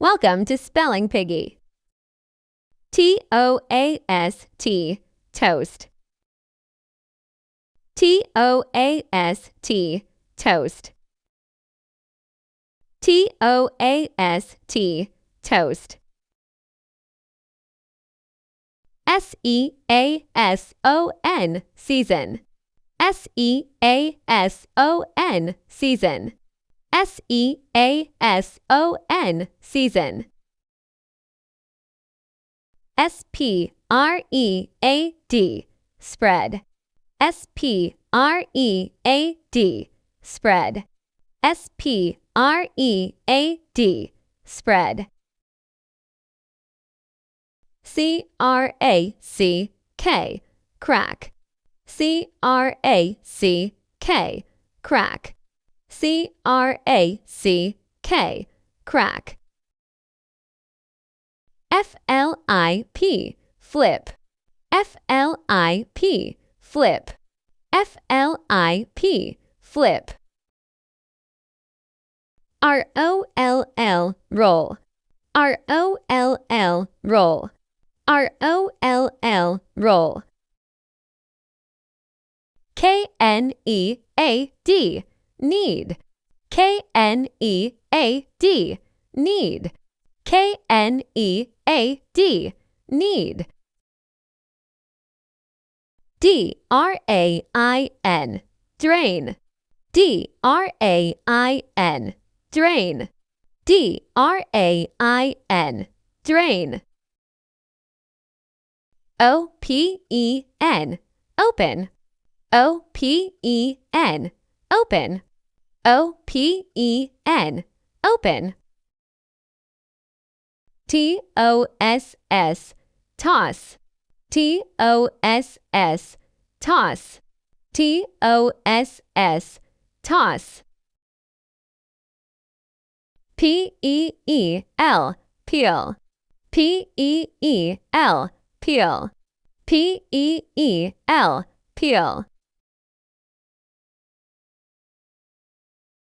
Welcome to Spelling Piggy. T-O-A-S-T, toast. T-O-A-S-T, toast. T-O-A-S-T, toast. S-E-A-S-O-N, season. S-E-A-S-O-N, season. S-E-A-S-O-N, season. S-P-R-E-A-D, spread. S-P-R-E-A-D, spread. S-P-R-E-A-D, spread. C-R-A-C-K, crack. C-R-A-C-K, crack. C-R-A-C-K, crack. F-L-I-P, flip. F-L-I-P, flip. F-L-I-P, flip. R-O-L-L, roll. R-O-L-L, roll. R-O-L-L, roll. K-N-E-A-D, knead. K-N-E-A-D, knead. K-N-E-A-D, knead. D-R-A-I-N, drain. D-R-A-I-N, drain. D-R-A-I-N, drain. O-P-E-N, open. O-P-E-N, open. O-P-E-N, open. T-O-S-S, toss. T-O-S-S, toss. T-O-S-S, toss. P-E-E-L, peel. P-E-E-L, peel. P-E-E-L, peel.